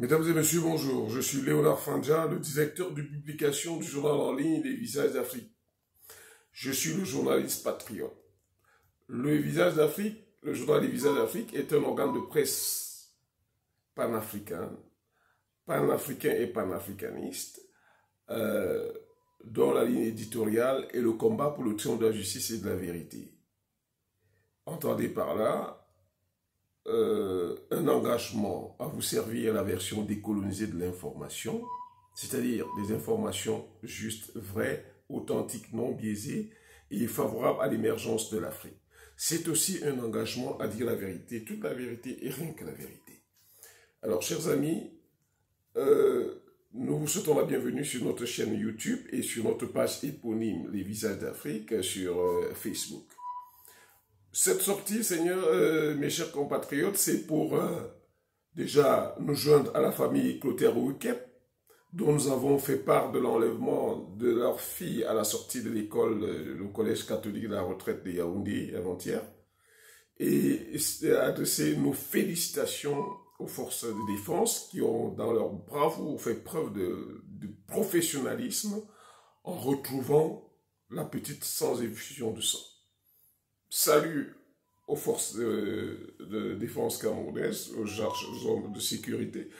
Mesdames et messieurs, bonjour. Je suis Léonard Fandja, le directeur de publication du journal en ligne Les Visages d'Afrique. Je suis le journaliste patriote. Le Visage d'Afrique, le journal Les Visages d'Afrique est un organe de presse panafricain et panafricaniste, dont la ligne éditoriale est le combat pour le triomphe de la justice et de la vérité. Entendez par là un engagement à vous servir la version décolonisée de l'information, c'est-à-dire des informations justes, vraies, authentiques, non biaisées et favorables à l'émergence de l'Afrique. C'est aussi un engagement à dire la vérité, toute la vérité et rien que la vérité. Alors, chers amis, nous vous souhaitons la bienvenue sur notre chaîne YouTube et sur notre page éponyme Les Visages d'Afrique sur Facebook. Cette sortie, Seigneur, mes chers compatriotes, c'est pour déjà nous joindre à la famille Clotaire Ouikep, dont nous avons fait part de l'enlèvement de leur fille à la sortie de l'école, le collège catholique de la retraite de Yaoundé avant-hier, et adresser nos félicitations aux forces de défense qui ont, dans leur bravoure, fait preuve de professionnalisme en retrouvant la petite sans effusion de sang. Salut aux forces de défense camerounaises, aux hommes de sécurité,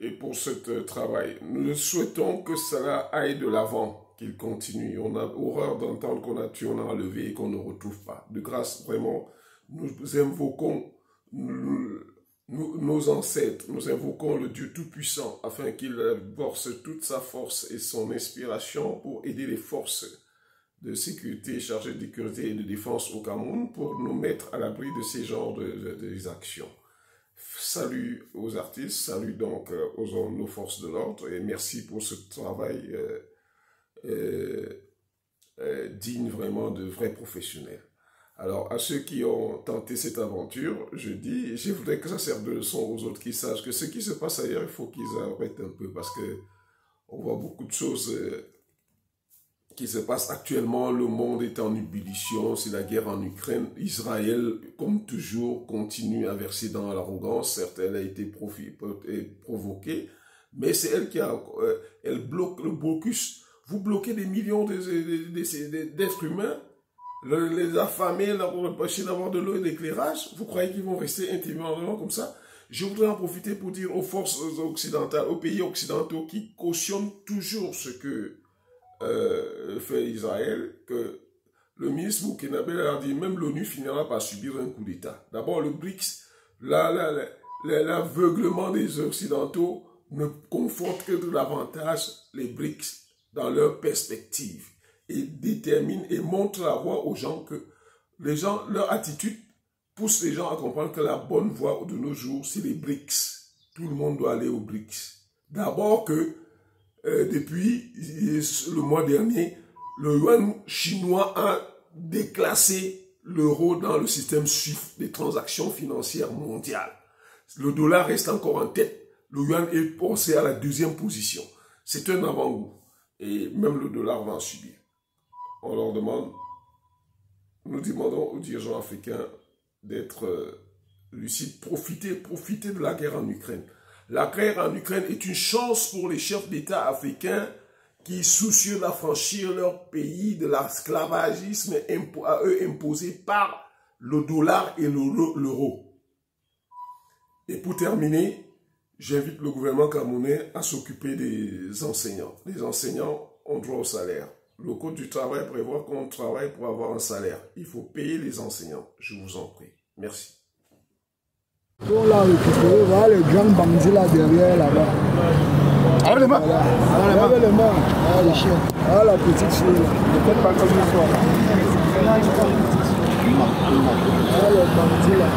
et pour ce travail. Nous souhaitons que cela aille de l'avant, qu'il continue. On a horreur d'entendre qu'on a tué, on a enlevé et qu'on ne retrouve pas. De grâce, vraiment, nous invoquons nos ancêtres, nous invoquons le Dieu Tout-Puissant afin qu'il verse toute sa force et son inspiration pour aider les forces de sécurité chargées de sécurité et de défense au Cameroun pour nous mettre à l'abri de ces genres d'actions. Salut aux artistes, salut donc aux nos forces de l'ordre et merci pour ce travail digne vraiment de vrais professionnels. Alors à ceux qui ont tenté cette aventure, je voudrais que ça serve de leçon aux autres qui sachent que ce qui se passe ailleurs, il faut qu'ils arrêtent un peu parce que on voit beaucoup de choses qui se passe actuellement. Le monde est en ébullition, c'est la guerre en Ukraine. Israël, comme toujours, continue à verser dans l'arrogance. Certes, elle a été provoquée, mais c'est elle qui a... elle bloque le blocus. Vous bloquez des millions d'êtres humains, les affamer, leur empêcher d'avoir de l'eau et de l'éclairage. Vous croyez qu'ils vont rester intégralement comme ça? Je voudrais en profiter pour dire aux forces occidentales, aux pays occidentaux qui cautionnent toujours ce que fait Israël, que le ministre Burkinabé a dit même l'ONU finira par subir un coup d'État. D'abord le BRICS, l'aveuglement des Occidentaux ne conforte que davantage les BRICS dans leur perspective et détermine et montre la voie aux gens que les gens, leur attitude pousse les gens à comprendre que la bonne voie de nos jours, c'est les BRICS. Tout le monde doit aller aux BRICS. D'abord que depuis le mois dernier, le yuan chinois a déclassé l'euro dans le système SWIFT des transactions financières mondiales. Le dollar reste encore en tête, le yuan est passé à la deuxième position. C'est un avant-goût et même le dollar va en subir. On leur demande, nous demandons aux dirigeants africains d'être lucides, profiter de la guerre en Ukraine. La guerre en Ukraine est une chance pour les chefs d'État africains qui, soucieux d'affranchir leur pays de l'esclavagisme à eux imposé par le dollar et l'euro. Et pour terminer, j'invite le gouvernement camerounais à s'occuper des enseignants. Les enseignants ont droit au salaire. Le Code du travail prévoit qu'on travaille pour avoir un salaire. Il faut payer les enseignants. Je vous en prie. Merci. On l'a récupéré, voilà les grands bandits là derrière là-bas. Alors les mains. Voilà les mains. Voilà les chiens. Voilà la petite fille là. Peut-être pas comme une fois. Voilà les bandits là.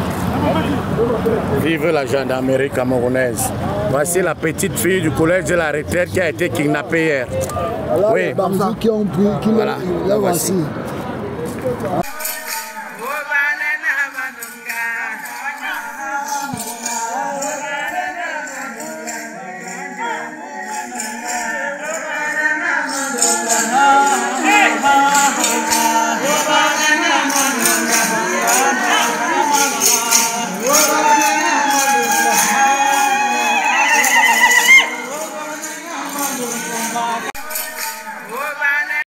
Vive la gendarmerie camerounaise. Voici la petite fille du collège de la retraite qui a été kidnappée hier. Voilà oui. Les bandits qui ont pris, qui voilà. Là voici.